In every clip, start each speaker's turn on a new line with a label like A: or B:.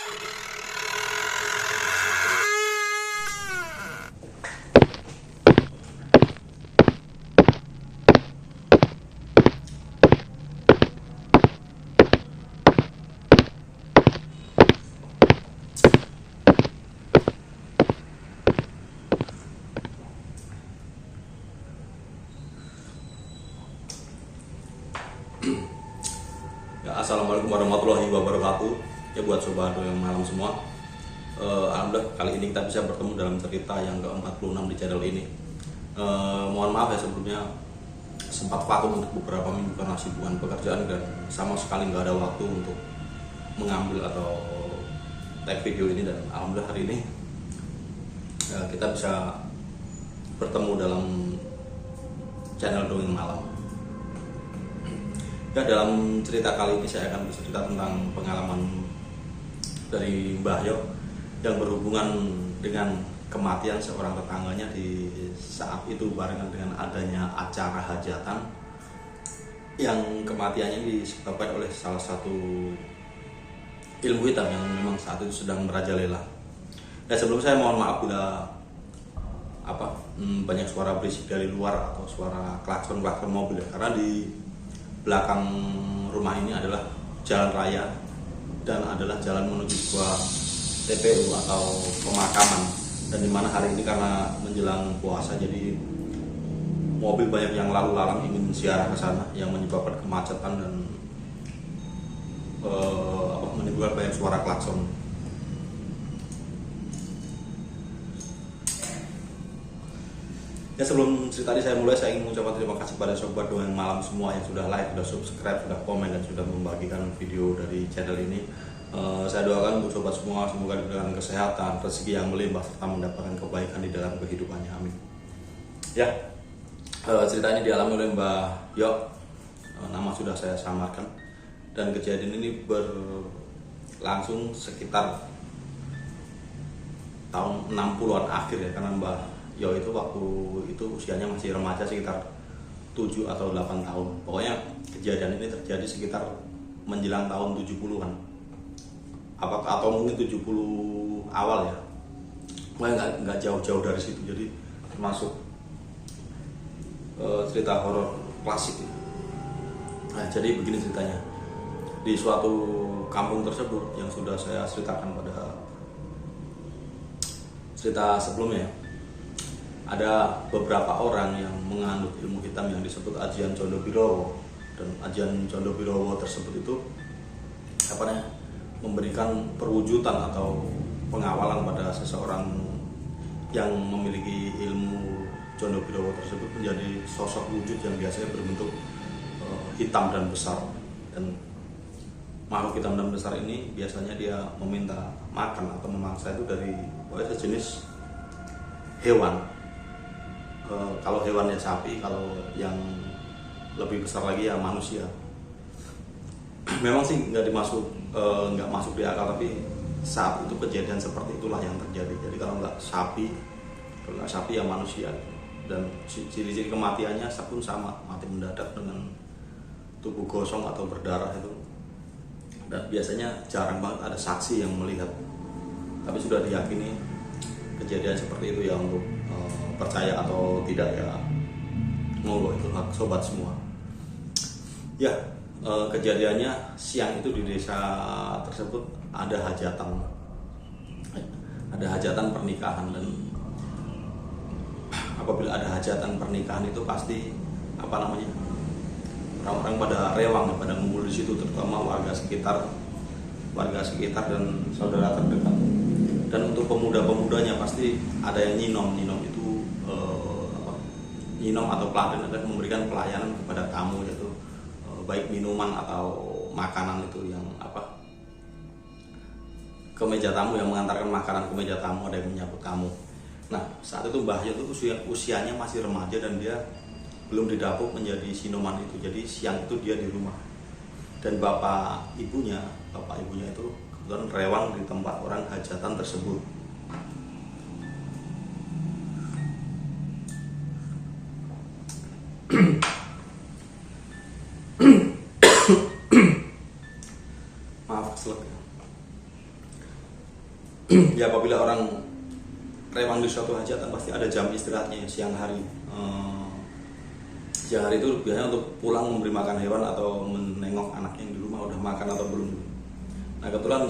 A: Ya, assalamualaikum warahmatullahi wabarakatuh. Ya, buat sobat yang malam semua, alhamdulillah kali ini kita bisa bertemu dalam cerita yang ke-46 di channel ini. Mohon maaf ya sebelumnya sempat vakum untuk beberapa minggu karena sibukan pekerjaan dan sama sekali nggak ada waktu untuk mengambil atau tag video ini, dan alhamdulillah hari ini kita bisa bertemu dalam channel Dongeng Malam. Ya, dalam cerita kali ini saya akan bercerita tentang pengalaman dari Mbah Yo yang berhubungan dengan kematian seorang tetangganya di saat itu barengan dengan adanya acara hajatan yang kematiannya disebabkan oleh salah satu ilmu hitam yang memang saat itu sedang merajalela. Dan sebelum saya mohon maaf bila banyak suara berisik dari luar atau suara klakson mobil ya, karena di belakang rumah ini adalah jalan raya dan adalah jalan menuju sebuah TPU atau pemakaman, dan dimana hari ini karena menjelang puasa jadi mobil banyak yang lalu lalang ingin ziarah ke sana yang menyebabkan kemacetan dan menimbulkan banyak suara klakson. Ya, sebelum cerita ini saya mulai, saya ingin mengucapkan terima kasih pada sobat Dongeng Malam semua yang sudah like, sudah subscribe, sudah komen, dan sudah membagikan video dari channel ini. Saya doakan untuk sobat semua semoga diberikan kesehatan, rezeki yang melimpah, serta mendapatkan kebaikan di dalam kehidupannya. Amin. Ya, cerita ini dialami oleh Mbah Yo, nama sudah saya samarkan, dan kejadian ini berlangsung sekitar tahun 60-an akhir ya, karena Mbah Yo itu waktu itu usianya masih remaja sekitar 7 atau 8 tahun. Pokoknya kejadian ini terjadi sekitar menjelang tahun 70-an. Atau mungkin 70 awal ya. Pokoknya nggak jauh-jauh dari situ. Jadi termasuk cerita horor klasik. Nah, jadi begini ceritanya. Di suatu kampung tersebut yang sudah saya ceritakan pada cerita sebelumnya, ada beberapa orang yang menganut ilmu hitam yang disebut Ajian Condobirowo, dan Ajian Condobirowo tersebut itu memberikan perwujudan atau pengawalan pada seseorang yang memiliki ilmu Condobirowo tersebut menjadi sosok wujud yang biasanya berbentuk hitam dan besar, dan makhluk hitam dan besar ini biasanya dia meminta makan atau memangsa itu dari sejenis hewan. Kalau hewannya sapi, kalau yang lebih besar lagi ya manusia. Memang sih nggak masuk di akal, tapi saat itu kejadian seperti itulah yang terjadi. Jadi kalau nggak sapi ya manusia, dan ciri-ciri kematiannya pun sama, mati mendadak dengan tubuh gosong atau berdarah itu. Dan biasanya jarang banget ada saksi yang melihat, tapi sudah diyakini kejadian seperti itu ya. Untuk percaya atau tidak ya monggo, itu hak sobat semua. Ya, kejadiannya siang itu di desa tersebut ada hajatan pernikahan, dan apabila ada hajatan pernikahan itu pasti orang-orang pada rewang, pada ngumpul di situ, terutama warga sekitar dan saudara terdekat. Dan untuk pemuda-pemudanya pasti ada yang nyinom itu nyinom atau peladen akan memberikan pelayanan kepada tamu, yaitu baik minuman atau makanan itu yang ke meja tamu, yang mengantarkan makanan ke meja tamu, ada yang menyambut tamu. Nah, saat itu Mbah Yo itu usianya masih remaja dan dia belum didapuk menjadi sinoman itu. Jadi siang itu dia di rumah, dan bapak ibunya itu kebetulan rewang di tempat orang hajatan tersebut. Maaf, keselak ya. Ya apabila orang rewang di suatu hajatan pasti ada jam istirahatnya siang hari. Siang hari itu biasanya untuk pulang memberi makan hewan atau menengok anak yang di rumah udah makan atau belum. Nah kebetulan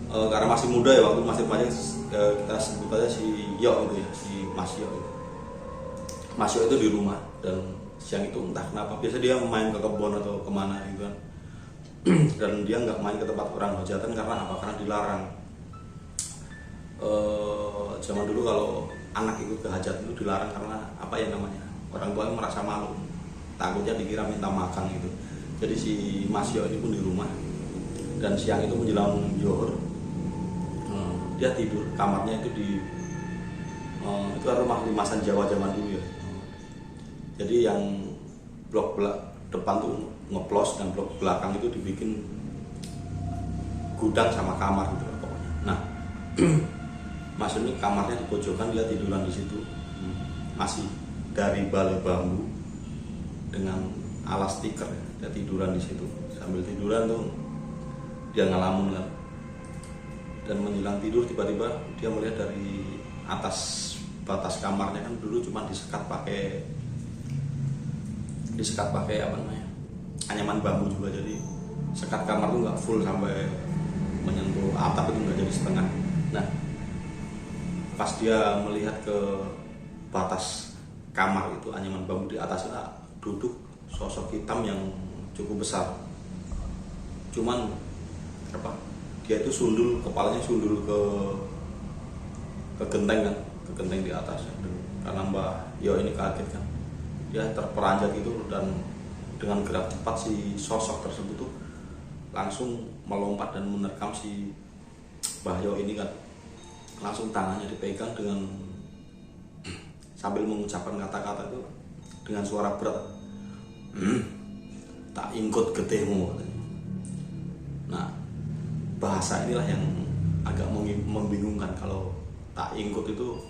A: karena masih muda ya, waktu masih banyak, kita sebut aja si Yo itu ya, si Mas Yo itu. Mas Yo itu di rumah, dan siang itu entah kenapa biasa dia main ke kebun atau kemana gitu kan. Dan dia nggak main ke tempat orang hajatan karena apa? Karena dilarang. Zaman dulu kalau anak ikut ke hajat itu dilarang karena apa ya namanya, orang tua merasa malu, takutnya dikira minta makan gitu. Jadi si Mas Yo ini pun di rumah, dan siang itu menjelang zuhur, dia tidur. Kamarnya itu itu rumah limasan Jawa zaman dulu ya. Jadi yang blok depan tuh ngeplos, dan blok belakang itu dibikin gudang sama kamar gitu pokoknya. Nah Mas ini kamarnya di pojokan, dia tiduran di situ, masih dari balai bambu dengan alas tikar, dia tiduran di situ. Sambil tiduran tuh dia ngelamun kan. Dan menjelang tidur tiba-tiba dia melihat dari atas batas kamarnya, kan dulu cuma disekat pakai apa namanya, anyaman bambu juga, jadi sekat kamar tuh nggak full sampai menyentuh atap, itu nggak jadi setengah. Nah pas dia melihat ke batas kamar itu, anyaman bambu di atasnya duduk sosok hitam yang cukup besar. Cuman apa, dia itu sundul, kepalanya sundul ke genteng kan, ke genteng di atas. Karena Mbah Yo ini kaget kan, dia terperanjat itu, dan dengan gerak cepat si sosok tersebut tuh langsung melompat dan menerkam si Mbah Yo ini kan. Langsung tangannya dipegang dengan sambil mengucapkan kata-kata itu dengan suara berat, tak ingkut getihmu. Nah bahasa inilah yang agak membingungkan. Kalau tak ingkut itu,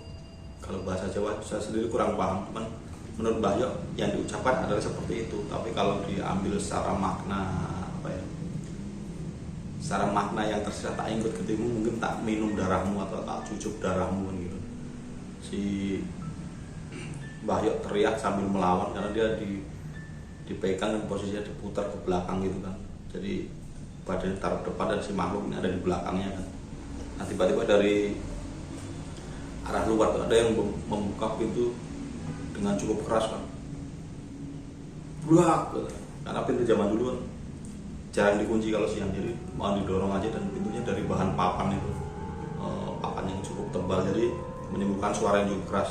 A: kalau bahasa Jawa saya sendiri kurang paham, cuman menurut Mbah Yo yang diucapkan adalah seperti itu. Tapi kalau diambil secara makna apa ya, secara makna yang tersirat, tak ingkut getihmu, mungkin tak minum darahmu atau tak cucuk darahmu gitu. Si Mbah Yo teriak sambil melawan karena dia dipegang dan posisinya diputar ke belakang gitu kan. Jadi badan taruh depan dan si makhluk ini ada di belakangnya kan. Nah tiba-tiba dari arah luar tuh ada yang membuka pintu dengan cukup keras kan, buak, karena pintu zaman dulu kan jarang dikunci kalau siang, jadi mau didorong aja, dan pintunya dari bahan papan itu, papan yang cukup tebal, jadi menimbulkan suara yang cukup keras.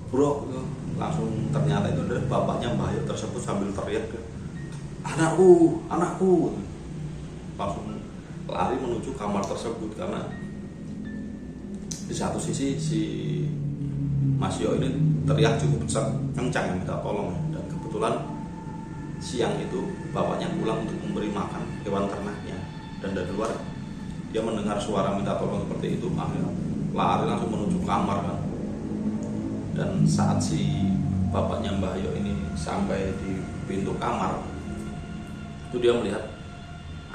A: Bro, langsung ternyata itu adalah bapaknya Mbah Yo tersebut sambil teriak, anakku, anakku. Langsung lari menuju kamar tersebut, karena di satu sisi si Mas Yo ini teriak cukup kencang minta tolong, dan kebetulan siang itu bapaknya pulang untuk memberi makan hewan ternaknya, dan dari luar dia mendengar suara minta tolong seperti itu, akhirnya lari langsung menuju kamar kan. Dan saat si bapaknya Mbah Yo ini sampai di pintu kamar itu, dia melihat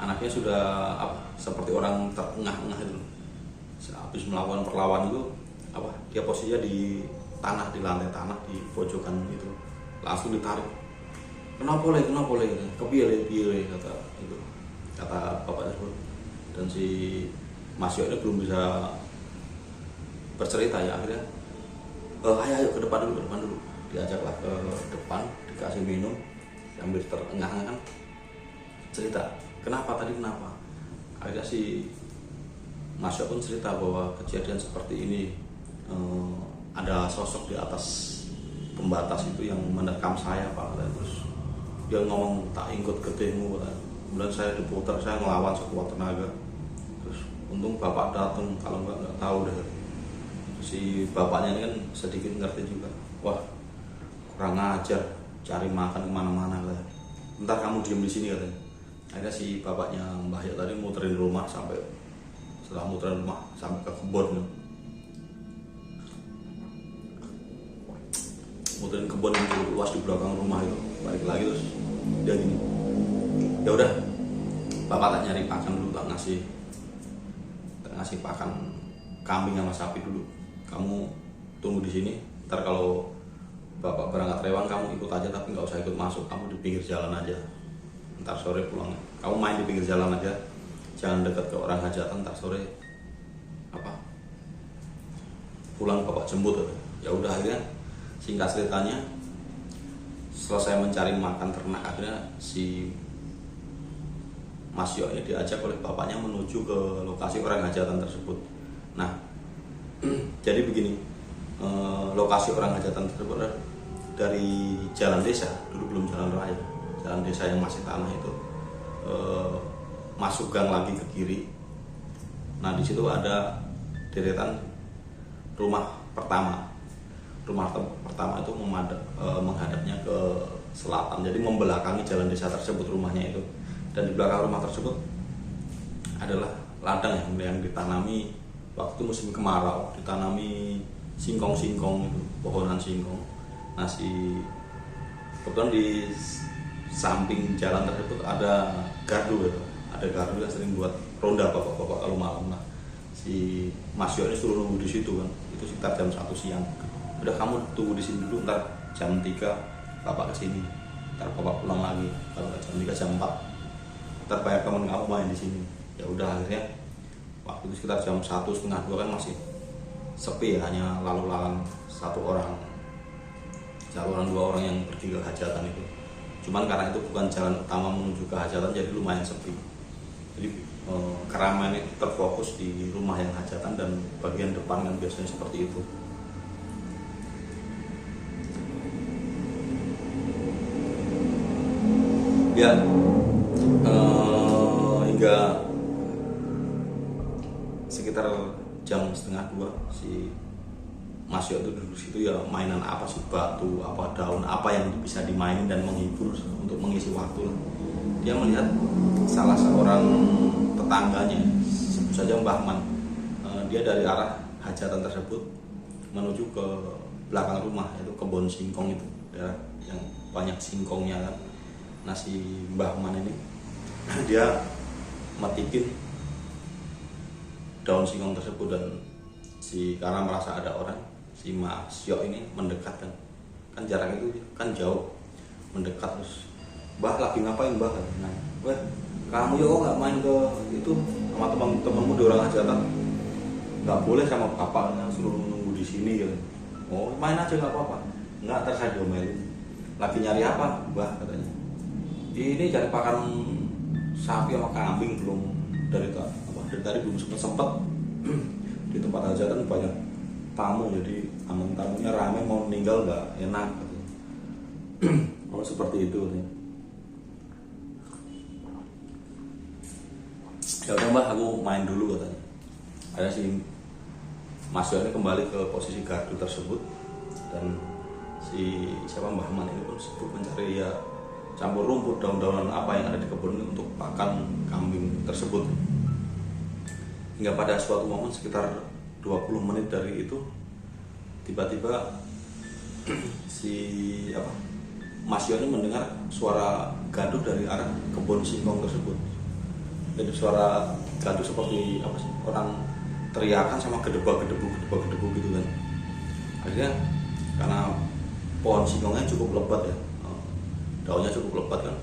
A: anaknya sudah seperti orang terengah-engah itu. Habis melakukan perlawanan itu dia posisinya di tanah, di lantai tanah di pojokan itu, langsung ditarik. Kenapa le kepiye kata bapak tersebut. Dan si Mas Yo ini belum bisa bercerita ya, akhirnya ayo ke depan dulu, diajaklah ke depan, dikasih minum sambil terengah-engah kan, cerita kenapa. Akhirnya si Mas Yo pun cerita bahwa kejadian seperti ini, ada sosok di atas pembatas itu yang menerkam saya Pak. Terus dia ngomong tak ingkut getihmu, kemudian saya diputar, saya ngelawan sekuat tenaga. Terus untung bapak datang, kalau nggak tahu deh. Si bapaknya ini kan sedikit ngerti juga, wah kurang ajar, cari makan kemana-mana lah. Ntar kamu diem di sini katanya. Akhirnya si bapaknya Mbah Yo tadi muterin rumah sampai ke kebun. Muterin kebun yang cukup luas di belakang rumah itu. Balik lagi terus dia gini, ya udah bapak tak nyari makan dulu, tak ngasih ngasih pakan kambing sama sapi dulu. Kamu tunggu di sini. Ntar kalau bapak berangkat rewang kamu ikut aja, tapi nggak usah ikut masuk. Kamu di pinggir jalan aja. Ntar sore pulang. Kamu main di pinggir jalan aja. Jangan dekat ke orang hajatan. Ntar sore pulang bapak jemput. Ya udah, akhirnya singkat ceritanya selesai mencari makan ternak, akhirnya si Mas Yo ini diajak oleh bapaknya menuju ke lokasi orang hajatan tersebut. Nah, jadi begini, lokasi orang hajatan tersebut dari jalan desa, dulu belum jalan raya, jalan desa yang masih tanah itu, masuk gang lagi ke kiri. Nah, di situ ada deretan rumah pertama. Rumah pertama itu menghadapnya ke selatan, jadi membelakangi jalan desa tersebut rumahnya itu. Dan di belakang rumah tersebut adalah ladang yang ditanami waktu musim kemarau, ditanami singkong-singkong itu, pohonan singkong. Nah, kebetulan di samping jalan tersebut ada gardu gitu. Ada gardu yang sering buat ronda bapak-bapak kalau malam. Nah, si Mas Yo ini suruh nunggu di situ kan. Itu sekitar jam 1 siang. Udah, kamu tunggu di sini dulu, ntar jam 3 bapak kesini. Ntar bapak pulang lagi. Kalau jam 3 jam 4 ntar banyak teman kamu main di sini. Ya udah, akhirnya waktu itu sekitar jam 1:30 kan masih sepi ya, hanya lalu lalang satu orang dua orang yang pergi ke hajatan itu. Cuman karena itu bukan jalan utama menuju ke hajatan, jadi lumayan sepi. Jadi keramaian itu terfokus di rumah yang hajatan dan bagian depan kan biasanya seperti itu. Ya, hingga sekitar jam 1:30 si Mas Yo itu duduk situ, ya mainan apa sih, batu, apa daun, apa yang bisa dimainin dan menghibur untuk mengisi waktu. Dia melihat salah seorang tetangganya, sebut saja Mbah Man. Dia dari arah hajatan tersebut menuju ke belakang rumah, yaitu kebun singkong itu, daerah yang banyak singkongnya kan. Nah, si Mbah Man ini dia metikin daun singkong tersebut, dan karena merasa ada orang, si Mas Yo ini mendekat kan jarak itu kan jauh, mendekat terus, "Mbah, lagi ngapain, Mbah?" Nah, "Weh, kamu yo kok nggak main ke itu sama teman-temanmu di orang hajatan? Nggak boleh sama bapaknya, suruh nunggu di sini gitu." "Oh, main aja nggak apa-apa." "Nggak, ntar saya diomelin." "Lagi nyari apa, Mbah?" katanya. "Ini cari pakan sapi sama kambing, belum dari tadi belum sempet di tempat hajatan banyak tamu, jadi tamunya rame, mau meninggal nggak enak katanya." Oh, seperti itu katanya. "Ya udah, Mbah, aku main dulu," katanya. Ada si Mas Yo ini kembali ke posisi gardu tersebut, dan si Mbah Man ini pun sibuk mencari ya campur rumput, daun-daunan apa yang ada di kebun ini untuk pakan kambing tersebut. Hingga pada suatu momen sekitar 20 menit dari itu, tiba-tiba si Mas Yo ini mendengar suara gaduh dari arah kebun singkong tersebut. Jadi suara gaduh seperti orang teriakan sama gedebak-gedebuk gitu kan. Akhirnya karena pohon singkongnya cukup lebat ya, daunnya cukup lebat kan,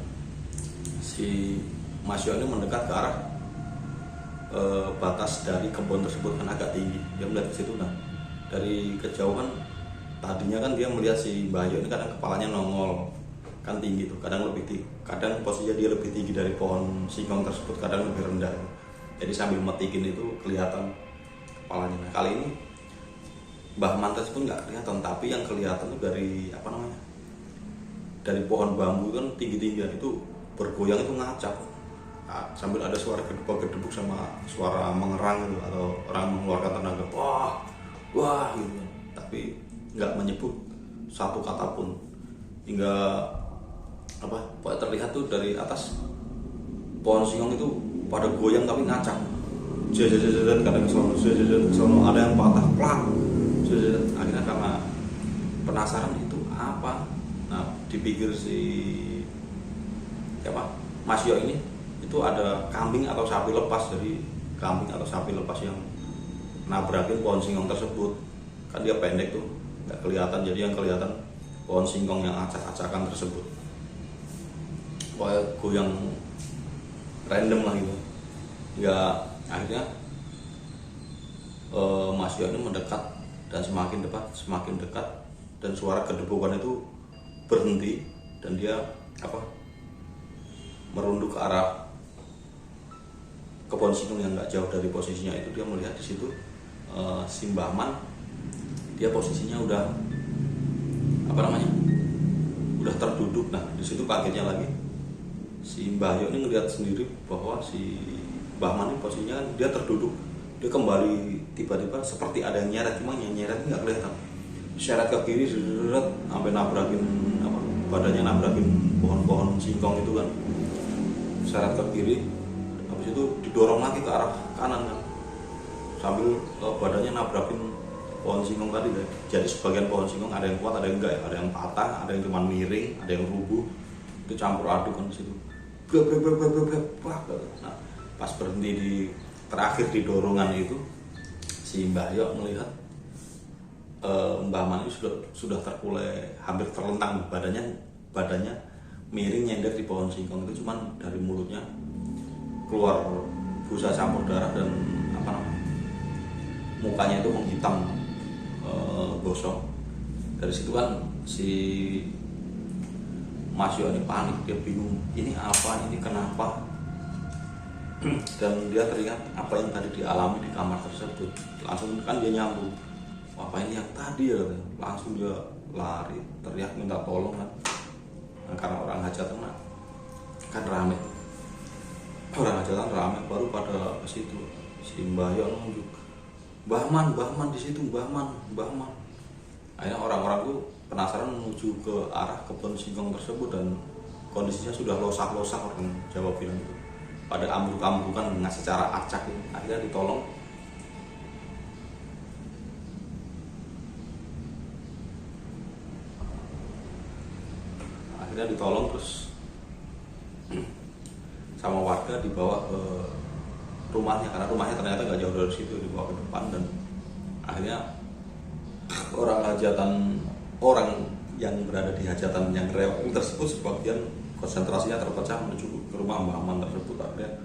A: si Mas Yo ini mendekat ke arah batas dari kebun tersebut kan agak tinggi. Dia melihat ke situ. Nah, dari kejauhan tadinya kan dia melihat si Mbah Yo ini kadang kepalanya nongol kan tinggi tuh, kadang lebih tinggi, kadang posisinya dia lebih tinggi dari pohon singkong tersebut, kadang lebih rendah. Jadi sambil metikin itu kelihatan kepalanya. Nah, kali ini Mbah Man tersebut nggak kelihatan, tapi yang kelihatan tuh dari dari pohon bambu kan tinggi-tinggian itu bergoyang, itu ngacak. Nah, sambil ada suara gedebuk sama suara mengerang gitu, atau orang mengeluarkan tenaga, wah gitu. Tapi nggak menyebut satu kata pun. Hingga terlihat tuh dari atas pohon singkong itu pada goyang tapi ngacak. Jajajajan, kadang sono ada yang patah, plak. Akhirnya karena penasaran itu apa, nah dipikir Mas Yo ini itu ada kambing atau sapi lepas dari kambing atau sapi lepas yang nabrakin pohon singkong tersebut. Kan dia pendek tuh, nggak kelihatan, jadi yang kelihatan pohon singkong yang acak-acakan tersebut. Wah, goyang random lah gitu. Ya akhirnya Mas Yo ini mendekat, dan semakin dekat dan suara gedebukan itu berhenti, dan dia merunduk ke arah pohon singkong yang nggak jauh dari posisinya itu. Dia melihat di situ si Mbah Man, dia posisinya udah udah terduduk. Nah di situ kagetnya lagi si Mbah Yo ini ngelihat sendiri bahwa si Mbah Man ini posisinya kan dia terduduk. Dia kembali tiba-tiba seperti ada yang nyeret, cuma yang nyeret nggak kelihatan. Seret ke kiri, sampai nabrakin badannya nabrakin pohon-pohon singkong itu kan. Seret ke kiri, habis itu didorong lagi ke arah kanan kan, sambil badannya nabrakin pohon singkong tadi kan. Jadi sebagian pohon singkong ada yang kuat, ada yang enggak, ada yang patah, ada yang cuma miring, ada yang rubuh. Itu campur aduk kan di situ. Nah, pas berhenti di terakhir di dorongan itu, si Mbah Yo melihat Mbah Man itu sudah terkulai, hampir terlentang, badannya miring nyender di pohon singkong itu. Cuman dari mulutnya keluar busa campur darah, dan mukanya itu menghitam gosong. Dari situ kan si Mas Yo ini panik, dia bingung, ini apa, ini kenapa. Dan dia teringat apa yang tadi dialami di kamar tersebut. Langsung kan dia nyambung, apa ini yang tadi ya. Langsung dia lari, teriak minta tolong kan. Nah, karena orang hajatan kan rame, baru pada ke situ. Si Mbah Yo nunjuk, Mbah Man di situ, Mbah Man. Akhirnya orang-orang tuh penasaran menuju ke arah kebun singkong tersebut, dan kondisinya sudah losak-losak, orang Jawa bilang itu, pada ambruk-ambrukan dengan secara acak. Akhirnya ditolong. Terus sama warga dibawa ke rumahnya, karena rumahnya ternyata nggak jauh dari situ, dibawa ke depan. Dan akhirnya orang yang berada di hajatan yang rewel tersebut sebagian konsentrasinya terpecah menuju ke rumah Mbah Man tersebut. Akhirnya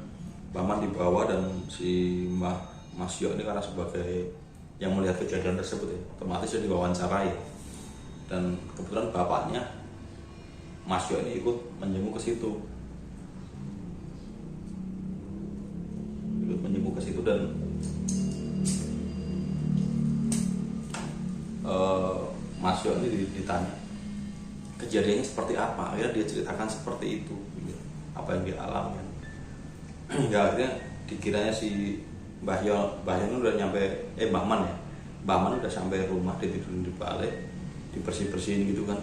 A: Mbah Man dibawa, dan si Mas Yo ini karena sebagai yang melihat kejadian tersebut ya, otomatis dia diwawancarai. Dan kebetulan bapaknya Mas Yo ini ikut menjenguk ke situ, dan Mas Yo ini ditanya kejadiannya seperti apa. Akhirnya dia ceritakan seperti itu, apa yang dia alami. Ya akhirnya dikiranya si Mbah Yo ini udah nyampe, Mbah Man udah sampai rumah, ditidurin di balai, dibersih-bersihin gitu kan.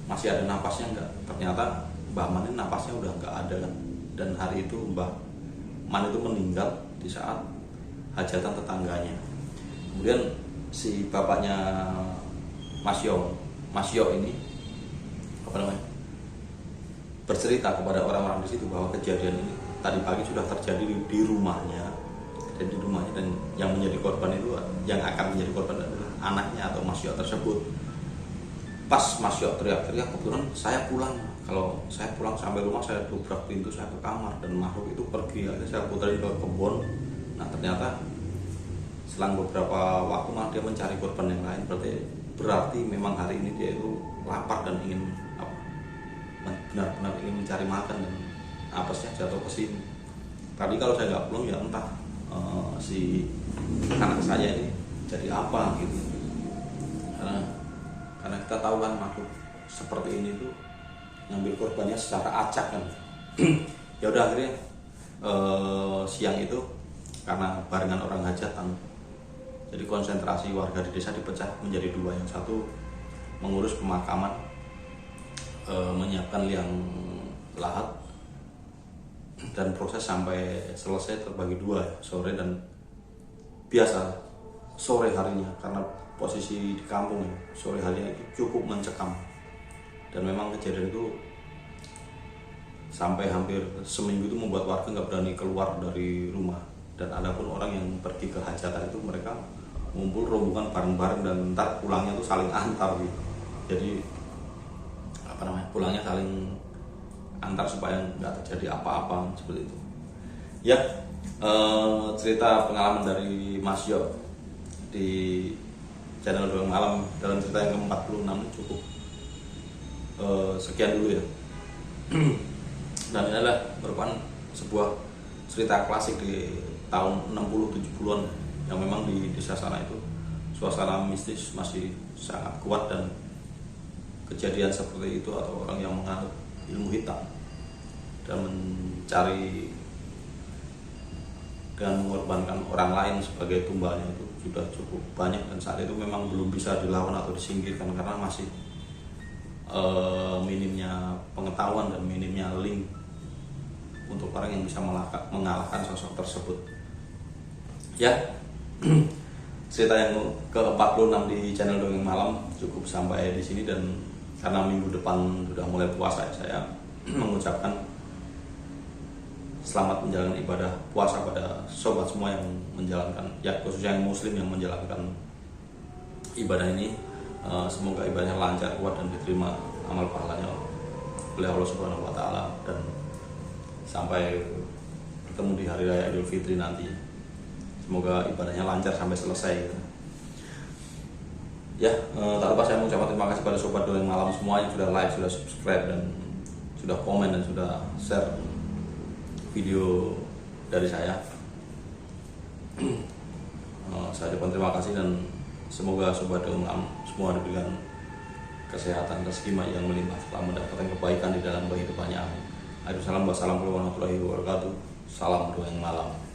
A: Masih ada napasnya enggak? Ternyata Mbah Man ini napasnya udah enggak ada kan. Dan hari itu Mbah Man itu meninggal di saat hajatan tetangganya. Kemudian si bapaknya Mas Yo ini bercerita kepada orang-orang di situ bahwa kejadian ini tadi pagi sudah terjadi di rumahnya, dan yang menjadi korban itu, yang akan menjadi korban adalah anaknya atau Mas Yo tersebut. Pas Mas Yo teriak-teriak, kebetulan saya pulang. Kalau saya pulang sampai rumah, saya dobrak pintu, saya ke kamar, dan makhluk itu pergi. Akhirnya saya puterin ke kebun. Nah ternyata selang beberapa waktu dia mencari korban yang lain. Berarti memang hari ini dia itu lapar dan ingin benar-benar ingin mencari makan, dan apesnya jatuh ke sini. Tadi kalau saya nggak pulang, ya entah si anak saya ini jadi apa gitu. Karena kita tahu kan makhluk seperti ini tuh ngambil korbannya secara acak kan. Ya udah, akhirnya siang itu karena barengan orang hajatan, jadi konsentrasi warga di desa dipecah menjadi dua. Yang satu mengurus pemakaman, menyiapkan liang lahat, dan proses sampai selesai terbagi dua, sore dan biasa sore harinya, karena posisi di kampung ya, sore harinya itu cukup mencekam. Dan memang kejadian itu sampai hampir seminggu itu membuat warga nggak berani keluar dari rumah. Dan ada pun orang yang pergi ke hajatan itu mereka ngumpul rombongan bareng-bareng dan ntar pulangnya tuh saling antar gitu. Jadi pulangnya saling antar supaya nggak terjadi apa-apa seperti itu. Ya, cerita pengalaman dari Mas Yo di channel Doang Malam dalam cerita yang ke-46 cukup sekian dulu ya. Dan ini adalah merupakan sebuah cerita klasik di tahun 60-70an yang memang di desa sana itu suasana mistis masih sangat kuat, dan kejadian seperti itu atau orang yang menganut ilmu hitam dan mencari dan mengorbankan orang lain sebagai tumbalnya itu sudah cukup banyak, dan saat itu memang belum bisa dilawan atau disingkirkan karena masih minimnya pengetahuan dan minimnya link untuk orang yang bisa mengalahkan sosok tersebut. Ya, cerita yang ke-46 di channel Dongeng Malam cukup sampai di sini, dan karena minggu depan sudah mulai puasa, saya mengucapkan selamat menjalankan ibadah puasa pada sobat semua yang menjalankan, ya khususnya yang muslim yang menjalankan ibadah ini. Semoga ibadahnya lancar, kuat, dan diterima amal pahalanya oleh Allah Subhanahu wa Ta'ala, dan sampai bertemu di hari raya Idul Fitri nanti. Semoga ibadahnya lancar sampai selesai. Ya, tak lupa saya mengucapkan terima kasih pada sobat Dongeng Malam semua yang sudah like, sudah subscribe, dan sudah komen dan sudah share video dari saya. Saya ucapkan terima kasih, dan semoga sobat Dongeng Malam semua diberikan kesehatan, rezeki yang melimpah, setelah mendapatkan kebaikan di dalam kehidupannya. Amin. Assalamualaikum warahmatullahi wabarakatuh. Salam Dongeng Malam.